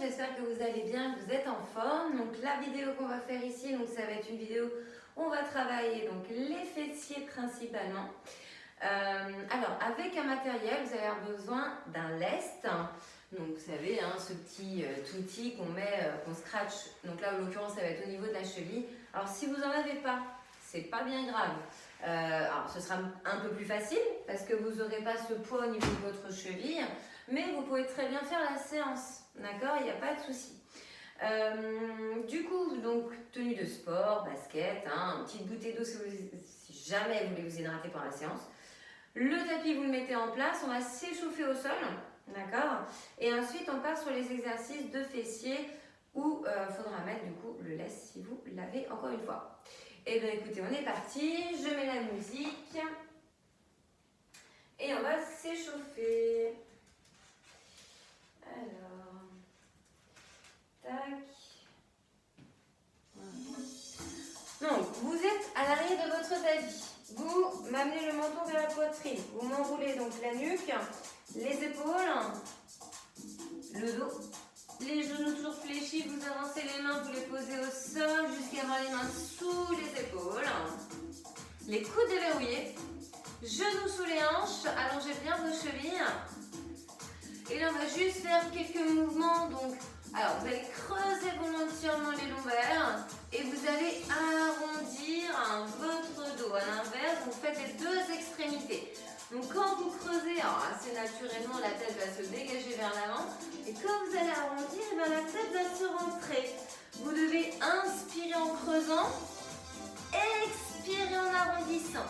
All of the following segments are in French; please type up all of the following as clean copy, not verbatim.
j'espère que vous allez bien, que vous êtes en forme. Donc la vidéo qu'on va faire ici, donc ça va être une vidéo où on va travailler donc les fessiers principalement. Alors avec un matériel, vous allez avoir besoin d'un lest. Donc vous savez, hein, ce petit outil qu'on met, qu'on scratch. Donc là en l'occurrence ça va être au niveau de la cheville. Alors si vous n'en avez pas, c'est pas bien grave. Alors ce sera un peu plus facile parce que vous n'aurez pas ce poids au niveau de votre cheville. Mais vous pouvez très bien faire la séance, d'accord? Il n'y a pas de souci. Du coup, donc tenue de sport, basket, hein, une petite bouteille d'eau si jamais vous voulez vous hydrater pendant la séance. Le tapis, vous le mettez en place, on va s'échauffer au sol, d'accord? Et ensuite, on part sur les exercices de fessiers où il faudra mettre du coup le lest si vous l'avez encore une fois. Et bien écoutez, on est parti, je mets la musique et on va s'échauffer. Alors, tac. Donc, vous êtes à l'arrière de votre tapis. Vous m'amenez le menton vers la poitrine. Vous m'enroulez donc la nuque, les épaules, le dos. Les genoux toujours fléchis, vous avancez les mains, vous les posez au sol jusqu'à avoir les mains sous les épaules. Les coudes déverrouillés. Genoux sous les hanches, allongez bien vos chevilles. Et là, on va juste faire quelques mouvements. Donc, alors, vous allez creuser volontairement les lombaires et vous allez arrondir votre dos. À l'inverse, vous faites les deux extrémités. Donc, quand vous creusez, alors assez naturellement, la tête va se dégager vers l'avant. Et quand vous allez arrondir, eh bien, la tête va se rentrer. Vous devez inspirer en creusant, expirer en arrondissant.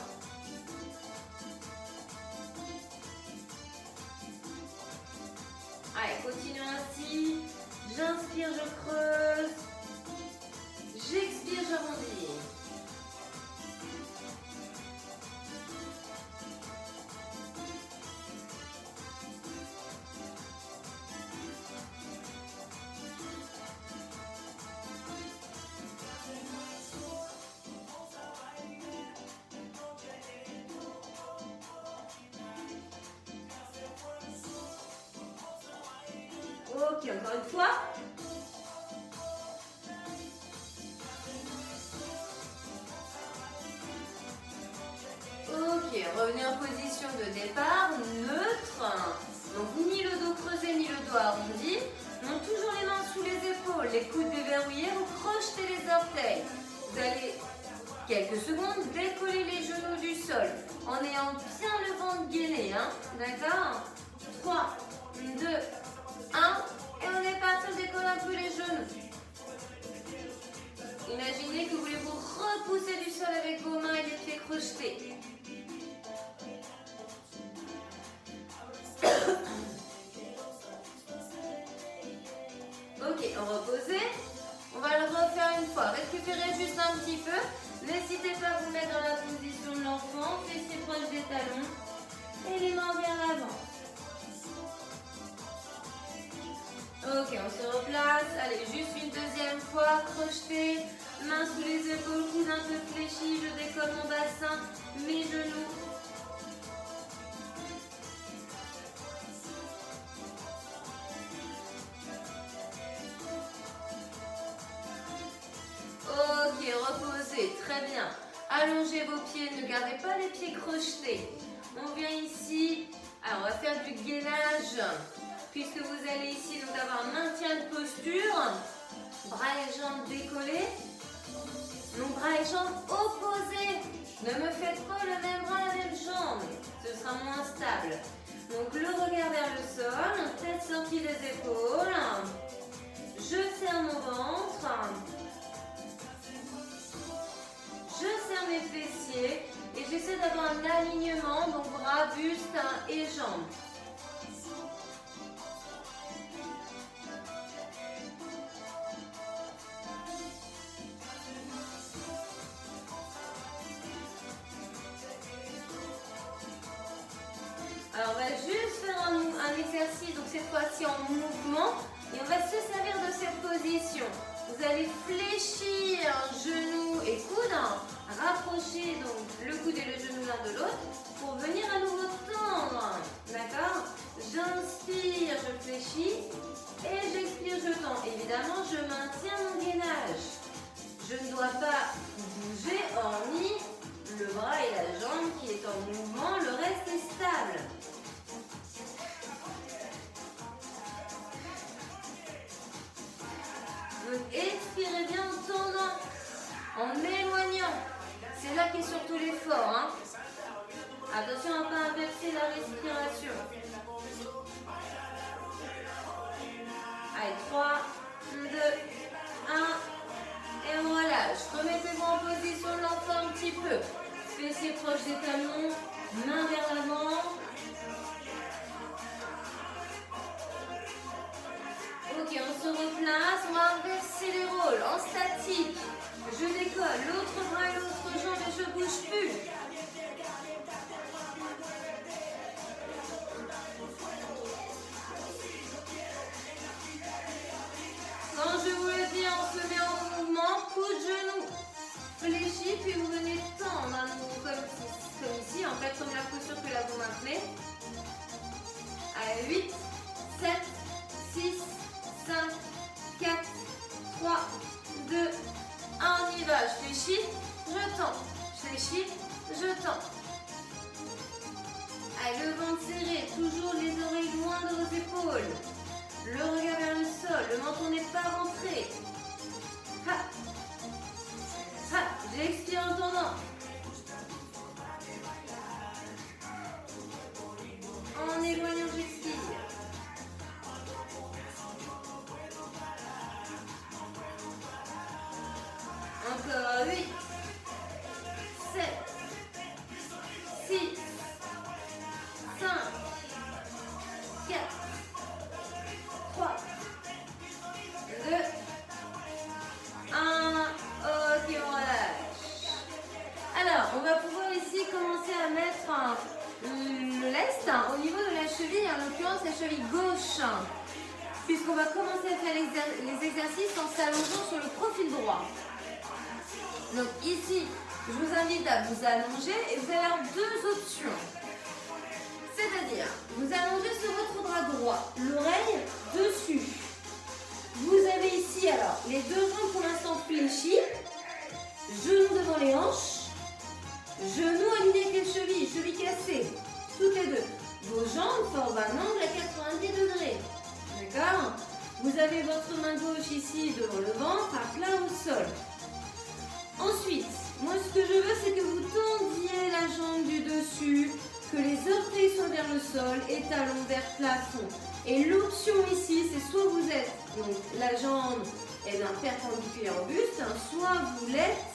Allez, continuez ainsi. J'inspire, je creuse. J'expire, j'arrondis. Ok, encore une fois. Ok, revenez en position de départ, neutre. Donc ni le dos creusé ni le dos arrondi. Donc toujours les mains sous les épaules, les coudes déverrouillés, vous crochetez les orteils. Vous allez quelques secondes décoller les genoux du sol en ayant bien le ventre gainé, hein, d'accord? 3, 2, 1, et on est parti, on décolle un peu les genoux. Imaginez que vous voulez vous repousser du sol avec vos mains et les pieds crochetés. Ok, on reposez. On va le refaire une fois. Récupérez juste un petit peu. N'hésitez pas à vous mettre dans la position de l'enfant. Fessiers proches des talons. Et les mains vers l'avant. Ok, on se replace. Allez, juste une deuxième fois. Crochetez. Mains sous les épaules, coudes un peu fléchis. Je décolle mon bassin, mes genoux. Ok, reposez, très bien. Allongez vos pieds, ne gardez pas les pieds crochetés. On vient ici, alors on va faire du gainage, puisque vous allez ici donc avoir un maintien de posture, bras et jambes décollés, donc bras et jambes opposés. Ne me faites pas le même bras, la même jambe, ce sera moins stable. Donc le regard vers le sol, tête sortie des épaules, je serre mon ventre. Je serre mes fessiers et j'essaie d'avoir un alignement, donc bras, buste et jambes. Alors on va juste faire un exercice, donc cette fois-ci en mouvement, et on va se servir de cette position. Vous allez fléchir genoux et coudes, rapprocher donc le coude et le genou l'un de l'autre pour venir à nouveau tendre. D'accord? J'inspire, je fléchis et j'expire, je tends. Évidemment, je maintiens mon gainage. Je ne dois pas bouger hormis le bras et la jambe qui est en mouvement, le reste est stable. Donc expirez bien en tendant, en éloignant. C'est là qu'est surtout l'effort. Hein. Attention à ne pas inverser la respiration. Allez, 3, 2, 1. Et on relâche. Remettez-vous en position de l'enfant un petit peu. Fessiers proches des talons, main vers l'avant. Ok, on se replace. On va inverser les rôles en statique. Je décolle l'autre bras et l'autre jambe et je ne bouge plus. Quand je vous le dis, on se met en mouvement, coup de genou, fléchis, puis vous venez tendre à nouveau comme ici, en fait, comme la posture que là vous maintenez. Allez, 8, 7, 6, 5, 4, 3, 2, 1, on y va. Je fléchis, je tends, je fléchis, je tends. Allez, le ventre serré, toujours les oreilles loin de vos épaules. Le regard vers le sol, le menton n'est pas rentré. Ha. Ha. J'expire en tendant. En éloignant, j'expire. Encore 8, 7, 6, 5, 4, 3, 2, 1. Ok, on relâche. Alors, on va pouvoir ici commencer à mettre le lest au niveau de la cheville, en l'occurrence la cheville gauche. Puisqu'on va commencer à faire les exercices en s'allongeant sur le profil droit. Donc ici, je vous invite à vous allonger et vous allez avoir deux options. C'est-à-dire, vous allongez sur votre bras droit, l'oreille dessus. Vous avez ici alors les deux jambes pour l'instant fléchies, genoux devant les hanches, genoux alignés avec les chevilles, chevilles cassées, toutes les deux. Vos jambes forment un angle à 90 degrés. D'accord? Vous avez votre main gauche ici devant le ventre, à plat au sol. Ensuite, moi ce que je veux, c'est que vous tendiez la jambe du dessus, que les orteils soient vers le sol et talons vers plafond. Et l'option ici, c'est soit vous êtes, donc la jambe est d'un perpendiculaire au buste, hein, soit vous l'êtes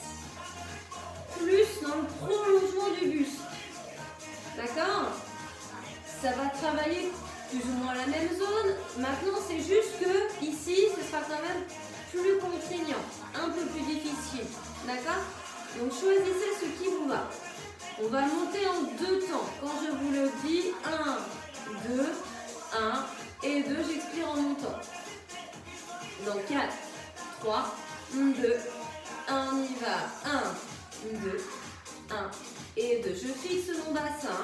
plus dans le prolongement du buste. D'accord? Ça va travailler plus ou moins la même zone. Maintenant, c'est juste que ici, ce sera quand même plus contraignant, un peu plus difficile. D'accord? Donc, choisissez ce qui vous va. On va monter en deux temps. Quand je vous le dis, 1, 2, 1 et 2, j'expire en montant. Donc, 4, 3, 2, 1, on y va. 1, 2, 1 et 2. Je fixe mon bassin.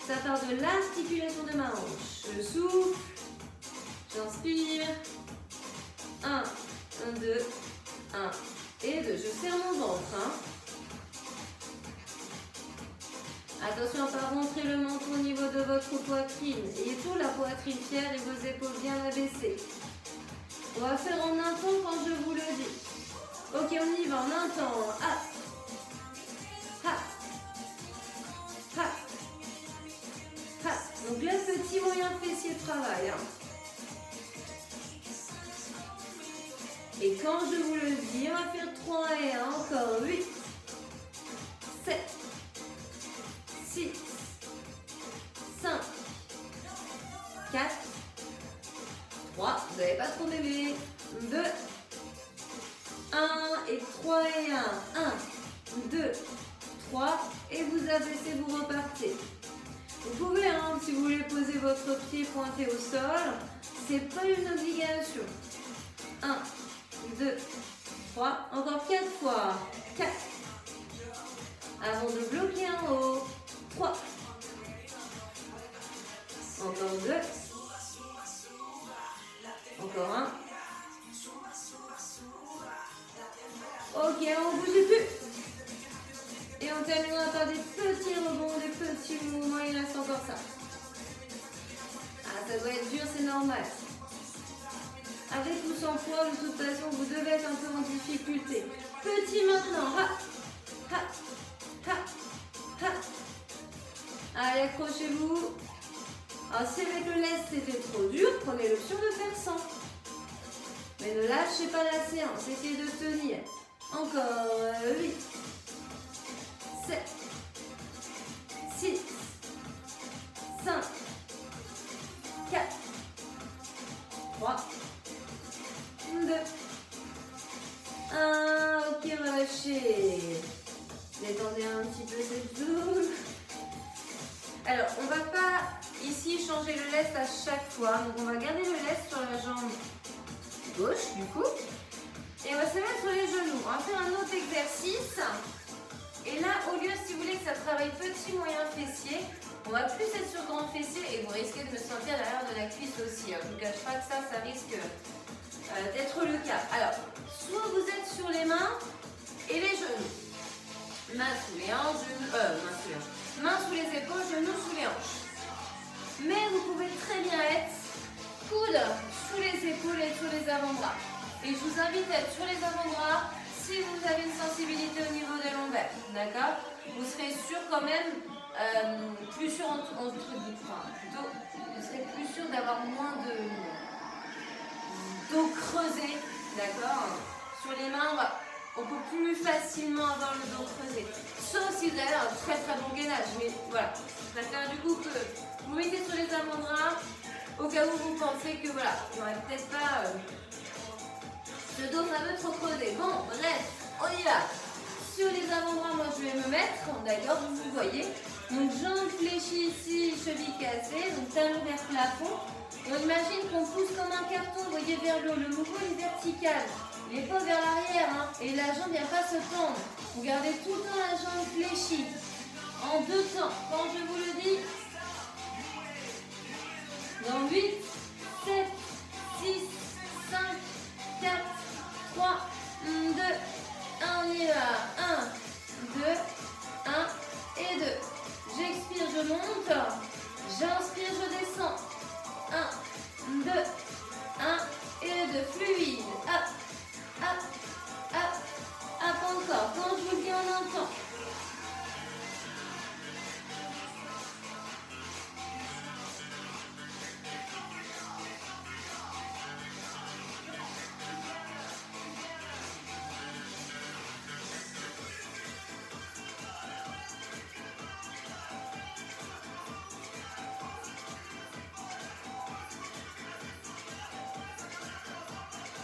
Ça part de l'articulation de ma hanche. Je souffle. J'inspire. 1, 2, 1 et 2. Je serre mon ventre. Hein. Attention à ne pas rentrer le menton au niveau de votre poitrine. Ayez toujours la poitrine fière et vos épaules bien abaissées. On va faire en un temps quand je vous le dis. Ok, on y va en un temps. Ah. Ha. Ha. Ha. Donc là, petit moyen fessier de travail. Hein. Et quand je vous le dis, on va faire 3 et 1, encore 8, 7, 6, 5, 4, 3, vous n'avez pas trop bébé, 2, 1 et 3 et 1, 1, 2, 3 et vous abaissez, vous repartez. Vous pouvez, hein, si vous voulez poser votre pied pointé au sol, c'est pas une obligation. 1, 2, 3, encore 4 fois, 4, avant de bloquer en haut, 3, encore 2, encore un. Ok, on ne bouge plus. Et on termine par des petits rebonds, des petits mouvements, il reste encore ça. Ah, ça doit être dur, c'est normal. Avec ou sans poids, de toute façon, vous devez être un peu en difficulté. Petit maintenant. Ha, ha, ha, ha. Allez, accrochez-vous. Alors, si avec le lest c'était trop dur, prenez l'option de faire sans. Mais ne lâchez pas la séance, essayez de tenir. Encore 8, 7, 6, 5, 4, 3, 2, 1. Ok, on va lâcher. Détendez un petit peu cette zone. Alors, on ne va pas ici changer le lest à chaque fois. Donc, on va garder le lest sur la jambe gauche, du coup. Et on va se mettre sur les genoux. On va faire un autre exercice. Et là, au lieu, si vous voulez, que ça travaille petit, moyen fessier, on va plus être sur grand fessier et vous risquez de me sentir à l'arrière de la cuisse aussi. Je ne vous cache pas que ça risque d'être le cas. Alors, soit vous êtes sur les mains et les genoux. Mains sous les hanches, mains sous les épaules, genoux sous les hanches. Mais vous pouvez très bien être coude sous les épaules et sous les avant-bras. Et je vous invite à être sur les avant-bras si vous avez une sensibilité au niveau des lombaires. D'accord? Vous serez sûr quand même, plus sûr plutôt, vous serez plus sûr d'avoir moins d'eau creusée. D'accord? Sur les mains, on peut plus facilement avoir le dos creusé. Sauf si vous avez un très très bon gainage. Mais voilà, je préfère du coup que vous mettez sur les avant-bras au cas où vous pensez que voilà, il n'y aurait peut-être pas le dos fameux trop creusé. Bon, bref, on y va. Sur les avant-bras, moi je vais me mettre, d'accord, vous voyez. Donc jambes fléchies ici, chevilles cassées, donc talons vers plafond. On imagine qu'on pousse comme un carton, vous voyez, vers le haut. Le mouvement est vertical. Les pas vers l'arrière, hein, et la jambe ne vient pas se tendre. Vous gardez tout le temps la jambe fléchie. En deux temps, quand je vous le dis, dans 8, 7, 6, 5, 4, 3, 2, 1, on y va. 1, 2, 1 et 2. J'expire, je monte. J'inspire, je descends. 1, 2, 1 et 2. Fluide. Hop, hop, hop, hop encore. Quand je vous le dis, on entend.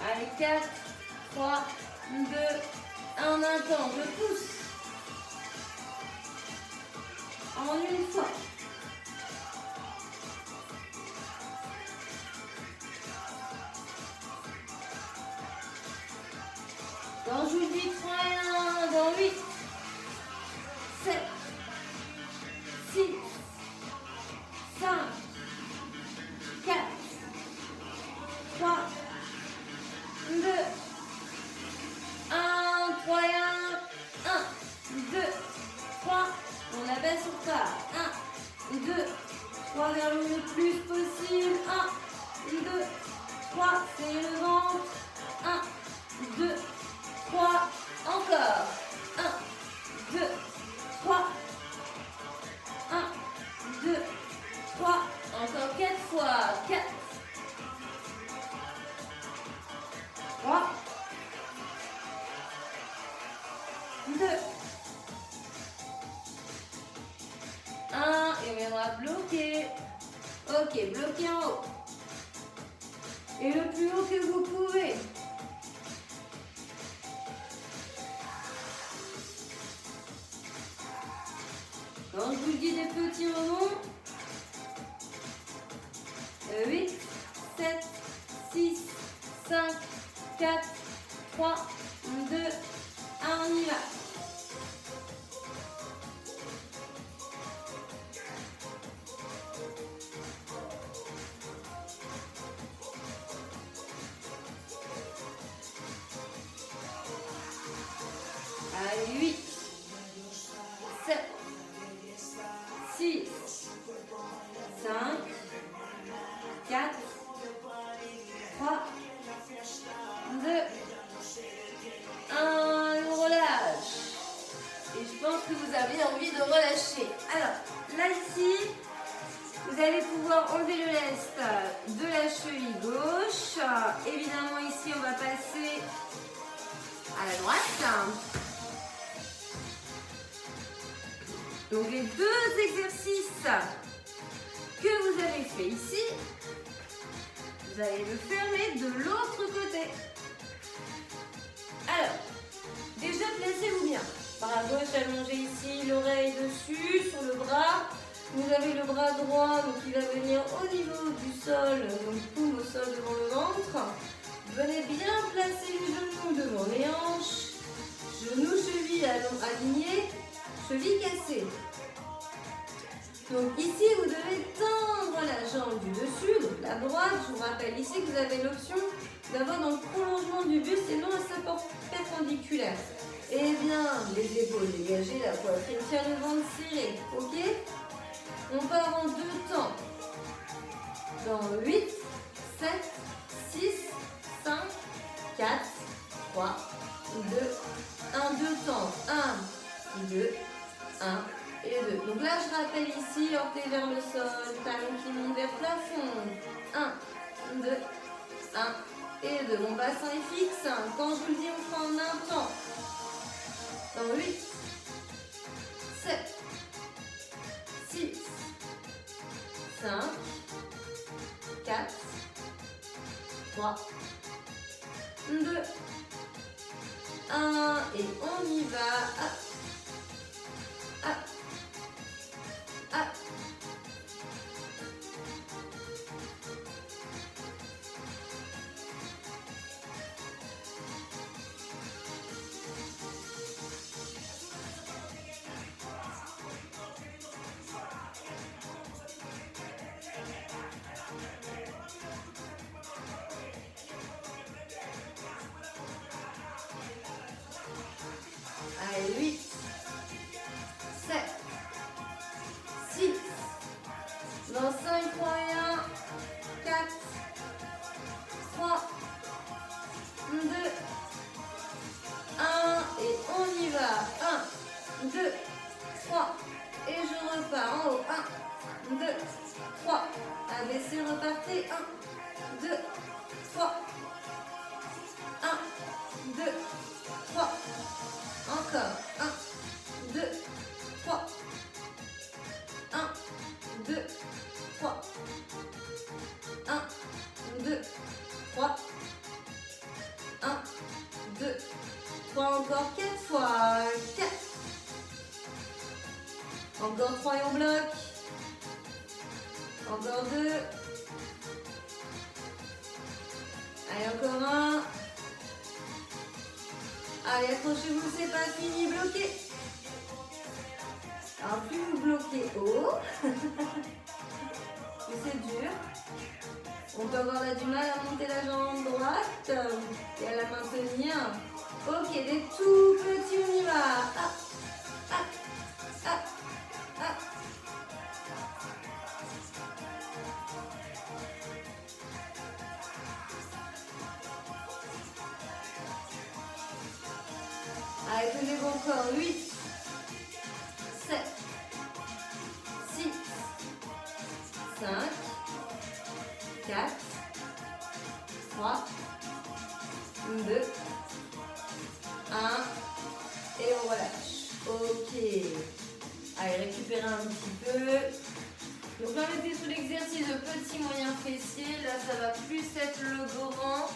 Allez, 4, 3, 2, 1, on entend, je pousse. En une fois. Quand je vous dis 3 et 1, dans 8, 7, 6, 5, 4, 3, 2, 1, 3 et 1, 1, 2, 3, on abaisse, on part, 1, 2, 3 vers le plus possible, 1, 2, 3, c'est le ventre, 1, 2, 3, encore, 1, 2, 3, 1, 2, 3, encore 4 fois, 4, 3, 2, 1, et on viendra bloquer. Ok, bloquer en haut. Et le plus haut que vous pouvez. Quand je vous dis des petits rebonds, 8, 7, 6, 5, 4, 3, 2, 1, on y va. évidemment, ici, on va passer à la droite. Donc, les deux exercices que vous avez fait ici, vous allez le fermer de l'autre côté. Alors, déjà, placez-vous bien. Bras gauche allongé ici, l'oreille dessus, sur le bras. Vous avez le bras droit, donc il va venir au niveau du sol, donc paume au sol devant le ventre. Venez bien placer les genoux devant les hanches. Genoux, chevilles alignés, chevilles cassées. Donc ici, vous devez tendre la jambe du dessus, donc la droite. Je vous rappelle ici que vous avez l'option d'avoir dans le prolongement du buste et non à sa porte perpendiculaire. Et bien, les épaules dégagées, la poitrine tient le ventre serré, ok? On part en deux temps. Dans 8, 7, 6, 5, 4, 3, 2, 1, 2 temps. 1, 2, 1 et 2. Donc là, je rappelle ici, orteil vers le sol, talon qui monte vers le plafond. 1, 2, 1 et 2. Mon bassin est fixe. Quand je vous le dis, on fera en un temps. Dans 8, 7, 6, 5, 4, 3, 2, 1 et on y va. Hop, hop, hop. Allez, 8, 7, 6, dans 5, 3 et 1, 4, 3, 2, 1 et on y va. 1, 2, 3 et je repars en haut. 1, 2, 3. Abaissez, repartez. 1, 2, 3. 1, 2, 3. Encore. 1, 2, 3. 1, 2, 3. 1, 2, 3. 1, 2, 3. Encore 4 fois. 4. Encore 3 et on bloque. Encore 2. Allez, encore 1. Allez, accrochez-vous, c'est pas fini, bloquez. Alors, plus vous bloquez haut, plus c'est dur. On peut avoir là, du mal à monter la jambe droite et à la maintenir. Ok, des tout petits, on y va. Ah, ah, ah, ah. Allez, tenez bon corps. 8, 7, 6, 5, 4, 3, 2, 1 et on relâche. Ok. Allez, récupérez un petit peu. Donc là, on était sous l'exercice de petit moyen fessier. Là, ça va plus être le grand.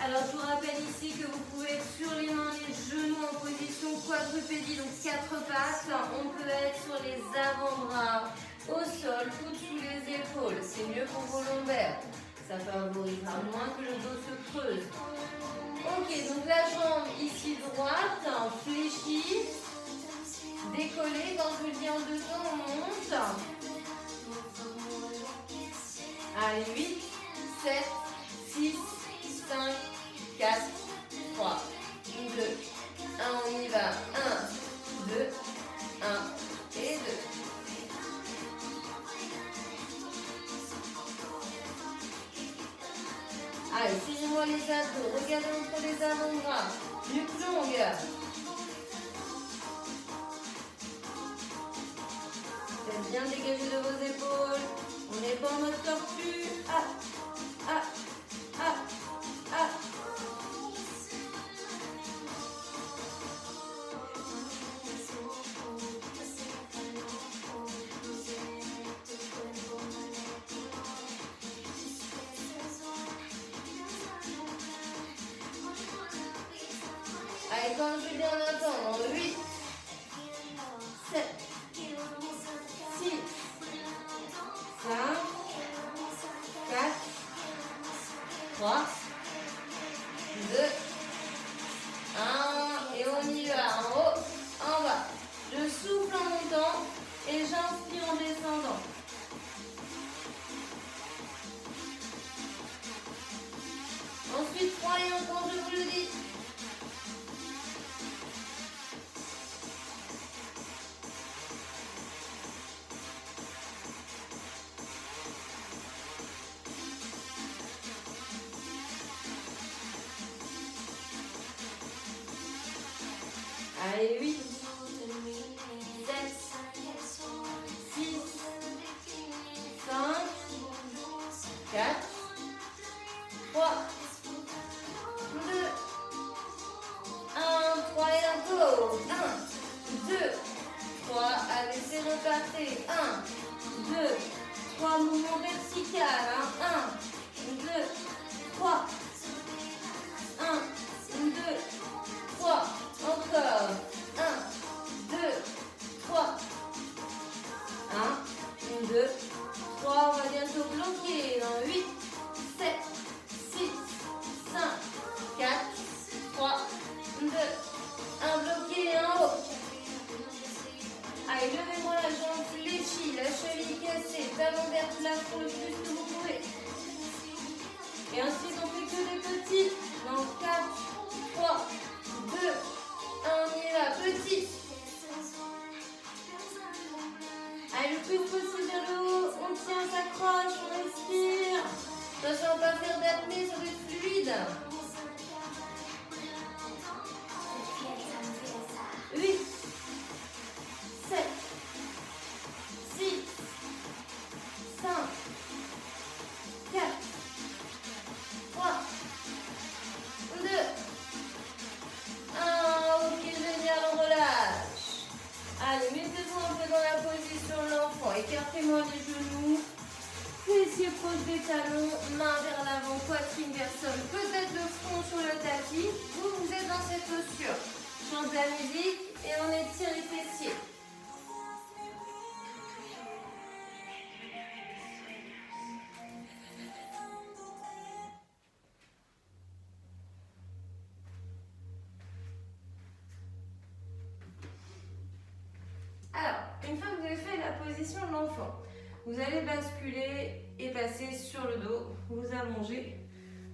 Alors, je vous rappelle ici que vous pouvez être sur les mains, les genoux en position quadrupédie, donc 4 pattes. On peut être sur les avant-bras, au sol, coude sous les épaules. C'est mieux pour vos lombaires. Ça favorisera moins que le dos se creuse. Ok, donc la jambe ici droite, fléchie, décollée. Quand je vous dis en deux temps, on monte. Allez, 8, 7, 6, 5, 4, 3, 2, 1, on y va. 1, 2, 1 et 2. Allez, tirez-moi les abdos, regardez entre les avant-bras, nuque longue. Faites bien dégager de vos épaules, on n'est pas en mode tortue. Ah, ah, ah. quand je dis en attendant, 8, 7, 6, 5, 4, 3, 2, 1, et on y va, en haut, en bas. Je souffle en montant et j'inspire en descendant. Ensuite, croyez quand je vous le dis. Allez, 8, 7, 6, 5, 4, 3, 2, 1, 3 et un go. 1, 2, 3, allez, c'est reparti. 1, 2, 3, mouvement vertical. 1, 2, 3, 1, 2, 3, encore. 1, 2, 3, 1, 2, 3, on va bientôt bloquer. 8, 7, 6, 5, 4, 3, 2, 1, bloqué en haut. Allez, levez-moi la jambe fléchie, la cheville cassée, talon vers le plafond le plus que vous pouvez. Et ensuite, on fait que des petits. Dans 4, 3, 2, 1, on y va, petit. Allez, le plus possible vers le haut, on tient, on s'accroche, on respire. Attention à ne pas faire d'apnée, ça va être fluide. 8, 7, 6, 5, 4, 3, 2, 1. Ok, génial, on relâche. Allez, mettez-vous un peu dans la position de l'enfant. Écartez-moi les genoux. Fessiers proches des talons, main vers l'avant, poitrine vers le sol. Peut-être le front sur le tapis. Vous êtes dans cette posture. Chante la musique et on étire les fessiers. Alors, une fois que vous avez fait la position de l'enfant, vous allez basculer et passer sur le dos, vous allongez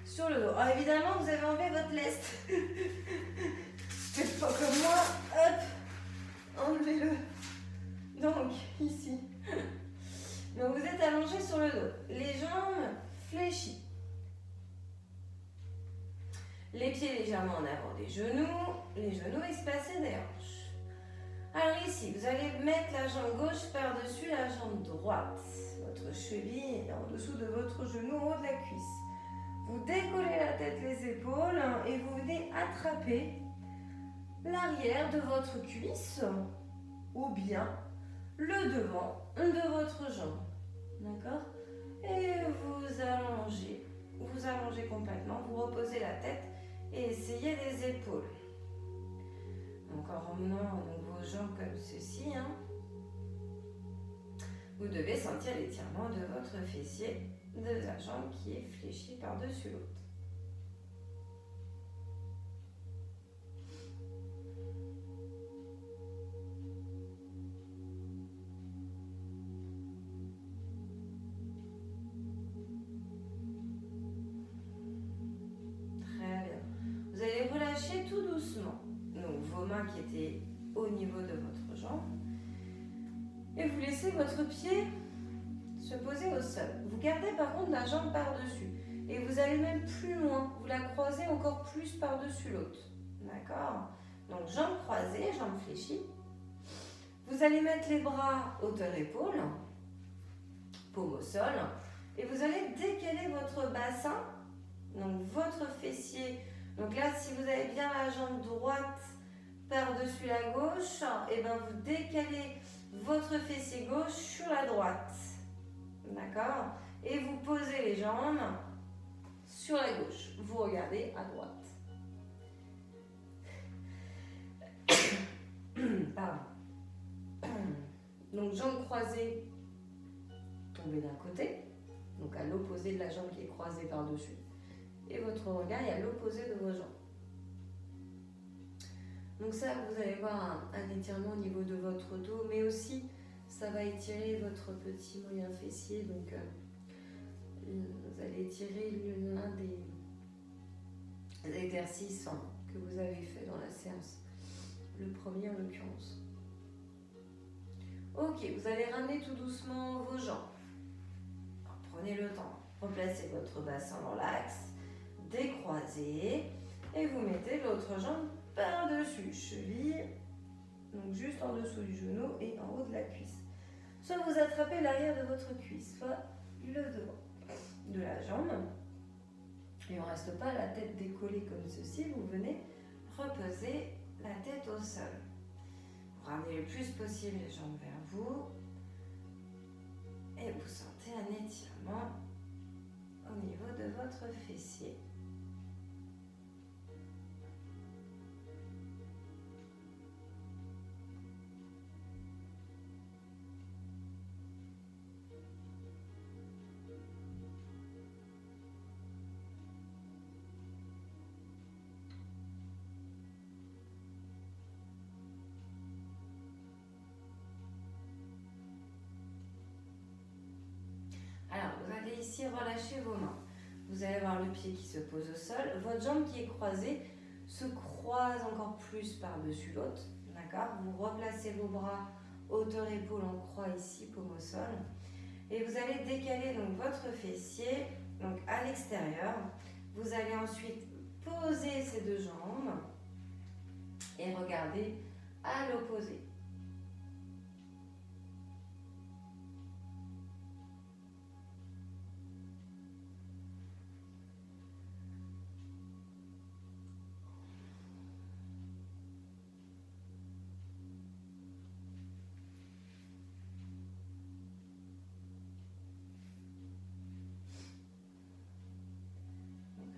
sur le dos. Alors évidemment, vous avez enlevé votre lest. Faites pas comme moi, hop, enlevez-le. Donc, ici. Donc, vous êtes allongé sur le dos. Les jambes fléchies. Les pieds légèrement en avant des genoux. Les genoux espacés des hanches. Alors ici, vous allez mettre la jambe gauche par-dessus la jambe droite. Votre cheville est en dessous de votre genou, en haut de la cuisse. Vous décollez la tête, les épaules et vous venez attraper l'arrière de votre cuisse ou bien le devant de votre jambe. D'accord? Et vous allongez complètement, vous reposez la tête et essayez les épaules. Encore en menant donc, vos jambes comme ceci. Vous devez sentir l'étirement de votre fessier, de la jambe qui est fléchie par-dessus l'autre. Très bien. Vous allez relâcher tout doucement. Donc vos mains qui étaient au niveau de votre jambe. Et vous laissez votre pied se poser au sol. Vous gardez par contre la jambe par-dessus. Et vous allez même plus loin. Vous la croisez encore plus par-dessus l'autre. D'accord? Donc jambes croisées, jambes fléchies. Vous allez mettre les bras hauteur épaule, paume au sol. Et vous allez décaler votre bassin, donc votre fessier. Donc là, si vous avez bien la jambe droite par-dessus la gauche, et bien vous décalez votre fessier gauche sur la droite. D'accord? Et vous posez les jambes sur la gauche. Vous regardez à droite. Pardon. Donc jambes croisées, tombez d'un côté, donc à l'opposé de la jambe qui est croisée par-dessus. Et votre regard est à l'opposé de vos jambes. Donc ça, vous allez voir un étirement au niveau de votre dos, mais aussi ça va étirer votre petit moyen fessier. Donc vous allez étirer l'un des exercices que vous avez fait dans la séance. Le premier en l'occurrence. Ok, vous allez ramener tout doucement vos jambes. Alors, prenez le temps, replacez votre bassin dans l'axe, décroisez et vous mettez l'autre jambe par-dessus, cheville, donc juste en dessous du genou et en haut de la cuisse. Soit vous attrapez l'arrière de votre cuisse, soit le devant de la jambe. Et on ne reste pas la tête décollée comme ceci, vous venez reposer la tête au sol. Vous ramenez le plus possible les jambes vers vous et vous sentez un étirement au niveau de votre fessier. Alors, vous allez ici relâcher vos mains. Vous allez avoir le pied qui se pose au sol. Votre jambe qui est croisée se croise encore plus par-dessus l'autre. D'accord ? Vous replacez vos bras hauteur épaule en croix ici, paume au sol. Et vous allez décaler donc votre fessier donc à l'extérieur. Vous allez ensuite poser ces deux jambes et regarder à l'opposé.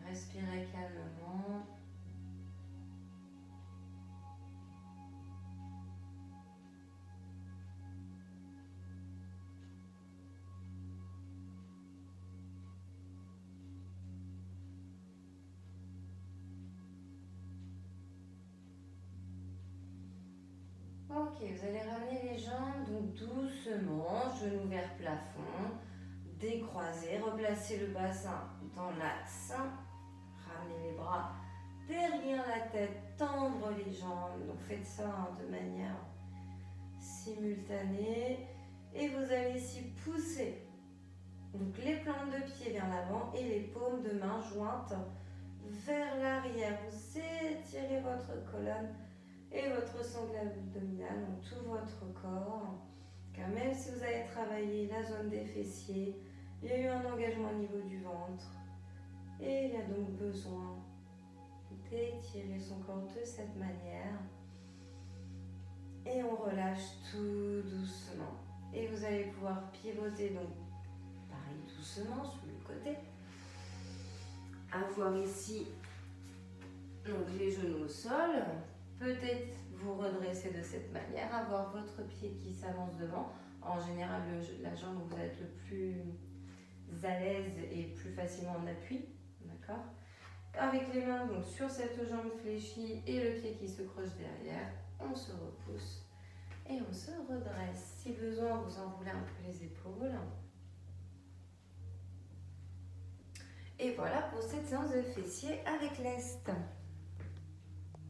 Respirez calmement. Ok, vous allez ramener les jambes donc doucement, genoux vers plafond, décroiser, replacer le bassin dans l'axe, ramener les bras derrière la tête, tendre les jambes, donc faites ça de manière simultanée et vous allez ici pousser donc les plantes de pied vers l'avant et les paumes de main jointes vers l'arrière. Vous étirez votre colonne et votre sangle abdominale, donc tout votre corps, car même si vous avez travaillé la zone des fessiers, il y a eu un engagement au niveau du ventre et il y a donc besoin d'étirer son corps de cette manière et on relâche tout doucement et vous allez pouvoir pivoter donc pareil doucement sur le côté, avoir ici donc les genoux au sol. Peut-être vous redresser de cette manière, avoir votre pied qui s'avance devant. En général, la jambe où vous êtes le plus à l'aise et plus facilement en appui. D'accord ? Avec les mains donc sur cette jambe fléchie et le pied qui se croche derrière, on se repousse et on se redresse. Si besoin, vous enroulez un peu les épaules. Et voilà pour cette séance de fessiers avec lest.